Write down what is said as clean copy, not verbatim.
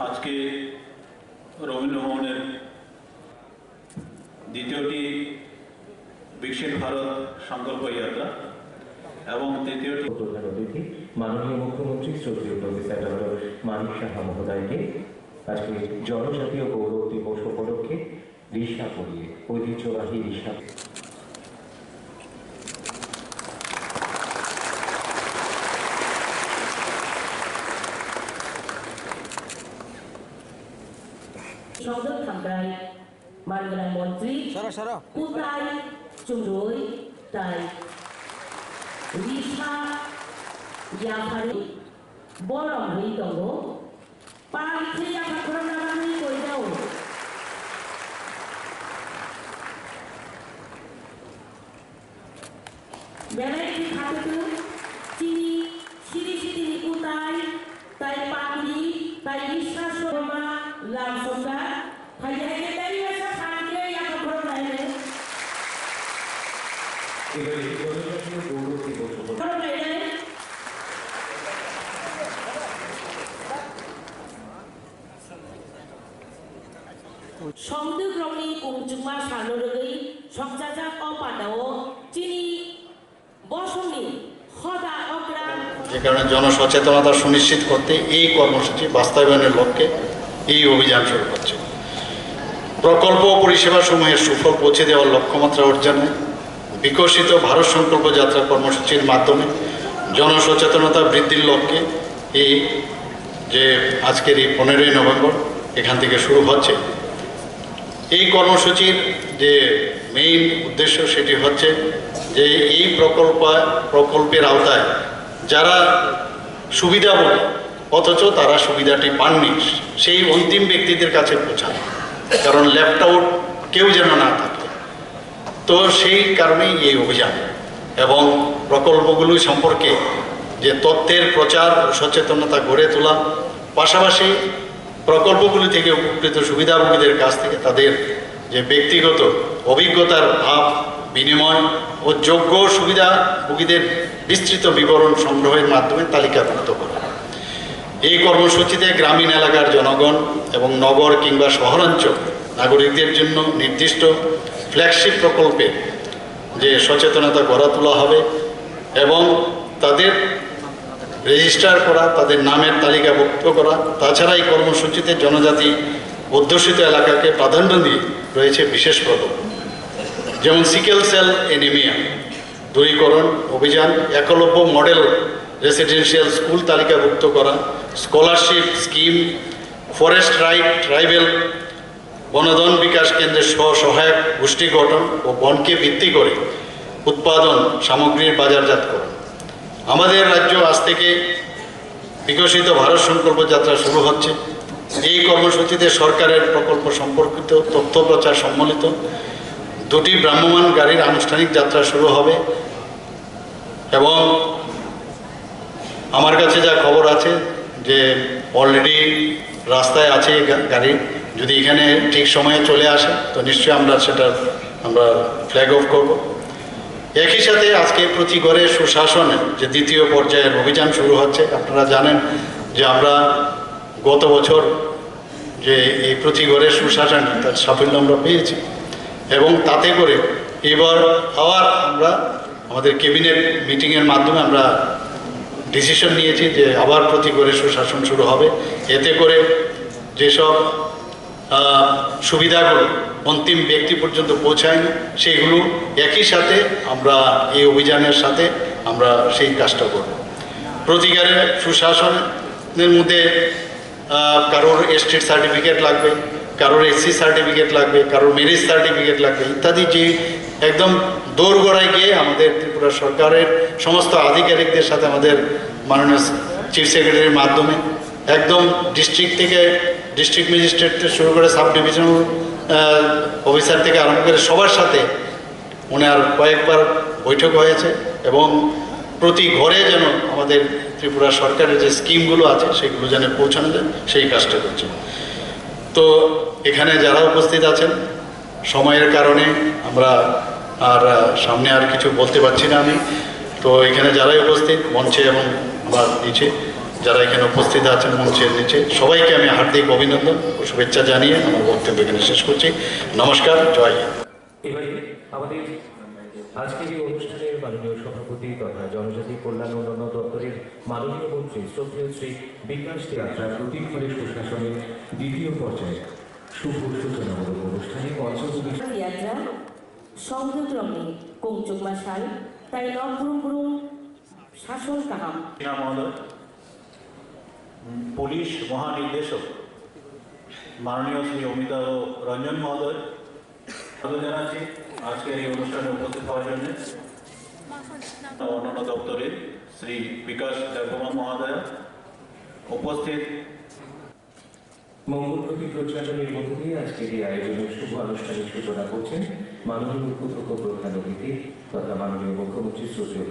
আজকে রবীন্দ্র ভবনের দ্বিতীয়টি বিকশিত ভারত সংকল্প যাত্রা এবং তৃতীয়টি প্রধান অতিথি মাননীয় মুখ্যমন্ত্রী শ্রদ্ধেয় প্রফেসর ডক্টর মানিক সাহা মহোদয়কে আজকে জনজাতীয় গৌরব দিবস উপলক্ষে রিক্সা পরিয়ে ঐতিহ্যবাহী রিক্সা সংসদ থামপ্রাই মানগোনাं মন্ত্রী কুতাই চুমরুই তাই রিক্সা ইয়াফারি বরং হই দङ পারিছে याफाखौ नागारनानै गयदाव बेलायथि खाथु चिनि सिरि सिरि कुताई ताई पागुरी ताई रिक्सा शर्मा लामसंगा फाइया एटाई एसा खानके याफाखौ नायले এবারে জনজাতীয় গৌরব দিবস উপলক্ষে 성득렁이 공중마 산호르의 석자작 어바다오 찌니 বসনি হদা অগ্রাম যে কারণে জনসচেতনতা সুনিশ্চিত করতে এই কর্মসূচি বাস্তবায়নের লক্ষ্যে এই অভিযান শুরু করছে। প্রকল্প ও পরিষেবাসমূহের সুফল পৌঁছে দেওয়ার লক্ষ্যমাত্রা অর্জনে বিকশিত ভারত সংকল্প যাত্রা কর্মসূচির মাধ্যমে জনসচেতনতা বৃদ্ধির লক্ষ্যে এই যে আজকের এই 15ই নভেম্বর এখান থেকে শুরু হচ্ছে। এই কর্মসূচির যে মেইন উদ্দেশ্য সেটি হচ্ছে যে এই প্রকল্পের আওতায় যারা সুবিধা বলে অথচ তারা সুবিধাটি পাননি সেই অন্তিম ব্যক্তিদের কাছে পৌঁছানো, কারণ লেফট আউট কেউ যেন না থাকে। তো সেই কারণেই এই অভিযান এবং প্রকল্পগুলি সম্পর্কে যে তথ্যের প্রচার সচেতনতা গড়ে তোলা, পাশাপাশি প্রকল্পগুলি থেকে উপকৃত সুবিধাভোগীদের কাছ থেকে তাদের যে ব্যক্তিগত অভিজ্ঞতার ভাব বিনিময় ও যোগ্য সুবিধাভোগীদের বিস্তৃত বিবরণ সংগ্রহের মাধ্যমে তালিকাভুক্ত করা। এই কর্মসূচিতে গ্রামীণ এলাকার জনগণ এবং নগর কিংবা শহরাঞ্চল নাগরিকদের জন্য নির্দিষ্ট ফ্ল্যাগশিপ প্রকল্পে যে সচেতনতা গড়ে তোলা হবে এবং তাদের রেজিস্টার করা, তাদের নামের তালিকাভুক্ত করা। তাছাড়া এই কর্মসূচিতে জনজাতি অধ্যুষিত এলাকাকে প্রাধান্য দিয়ে রয়েছে বিশেষ প্রকল্প, যেমন সিকেল সেল এনিমিয়া দূরীকরণ অভিযান, একলব্য মডেল রেসিডেন্সিয়াল স্কুল তালিকাভুক্ত করা, scholarship scheme, forest right tribal Vandhan Vikas কেন্দ্রের সহায়ক গোষ্ঠী গঠন ও বনকে ভিত্তি করে উৎপাদন সামগ্রীর বাজারজাতকরণ। আমাদের রাজ্য আজ থেকে বিকশিত ভারত সংকল্প যাত্রা শুরু হচ্ছে। এই কর্মসূচিতে সরকারের প্রকল্প সম্পর্কিত তথ্য প্রচার সম্মিলিত 2টি ভ্রাম্যমাণ গাড়ির আনুষ্ঠানিক যাত্রা শুরু হবে এবং আমার কাছে যা খবর আছে যে অলরেডি রাস্তায় আছে গাড়ি। যদি এখানে ঠিক সময়ে চলে আসে তো নিশ্চয়ই আমরা সেটা ফ্ল্যাগ অফ করব। একই সাথে আজকে প্রতি ঘরে সুশাসনের যে দ্বিতীয় পর্যায়ের অভিযান শুরু হচ্ছে। আপনারা জানেন যে আমরা গত বছর যে এই প্রতি ঘরে সুশাসন তার সাফল্য আমরা পেয়েছি এবং তাতে করে এবার আবার আমরা আমাদের ক্যাবিনেট মিটিংয়ের মাধ্যমে আমরা ডিসিশন নিয়েছি যে আবার প্রতি ঘরে সুশাসন শুরু হবে। এতে করে যেসব সুবিধাগুলো অন্তিম ব্যক্তি পর্যন্ত পৌঁছায়নি সেইগুলো একই সাথে আমরা এই অভিযানের সাথে আমরা সেই কাজটা করব। প্রতিকারে সুশাসনের মধ্যে কারোর এস্টেট সার্টিফিকেট লাগবে, কারোর এসসি সার্টিফিকেট লাগবে, কারোর ম্যারেজ সার্টিফিকেট লাগবে ইত্যাদি, যে একদম দোরগোড়ায় গিয়ে আমাদের ত্রিপুরা সরকারের সমস্ত আধিকারিকদের সাথে আমাদের মাননীয় চিফ সেক্রেটারির মাধ্যমে একদম ডিস্ট্রিক্ট থেকে ডিস্ট্রিক্ট ম্যাজিস্ট্রেট থেকে শুরু করে সাব ডিভিশনাল অফিসার থেকে আরম্ভ করে সবার সাথে ওনার কয়েকবার বৈঠক হয়েছে এবং প্রতি ঘরে যেন আমাদের ত্রিপুরা সরকারের যে স্কিমগুলো আছে সেগুলো যেন পৌঁছানো যায় সেই কাজটা করছে। তো এখানে যারা উপস্থিত আছেন, সময়ের কারণে আমরা আর সামনে আর কিছু বলতে পারছি না আমি। তো এখানে যারাই উপস্থিত মঞ্চে এবং আমার নিচে যারা এখানে উপস্থিত আছেন মঞ্চের নিচে, সবাইকে আমি হার্দিক অভিনন্দন ও শুভেচ্ছা জানিয়ে আমার বক্তব্য এখানে শেষ করছি। নমস্কার, জয় হিন্দ। এবারে আমাদের আজকের এই অনুষ্ঠানের মাননীয় সভাপতি তথা জনজাতি কল্যাণ উন্নয়ন দপ্তরের মাননীয় মন্ত্রী শ্রদ্ধেয় শ্রী বিকাশ দেয়াত্রা প্রতীক ফলে সুশাসনের দ্বিতীয় পর্যায়ে শুভ সূচনামূলক অনুষ্ঠানে পঞ্চমী यात्रा সংযুক্রমে কৌচুক মাসাল তাই নবরুম শাসন কাহাম সিনহা মহোদয়, পুলিশ মহানির্দেশক মাননীয় শ্রী অমিতাভ রঞ্জন মহোদয়, স্বাগত জানাচ্ছি আজকের এই অনুষ্ঠানে উপস্থিত হওয়ার জন্য। অন্যান্য দপ্তরের শ্রী বিকাশ দেবকুমার মহোদয় উপস্থিত। মঙ্গল প্রতীক প্রচারণের মধ্য দিয়ে আজকের এই আয়োজনের শুভ আনুষ্ঠানিক সূচনা করছেন মাননীয় উপপ্রধান অতিথি তথা মাননীয় মুখ্যমন্ত্রী শ্রদ্ধেয়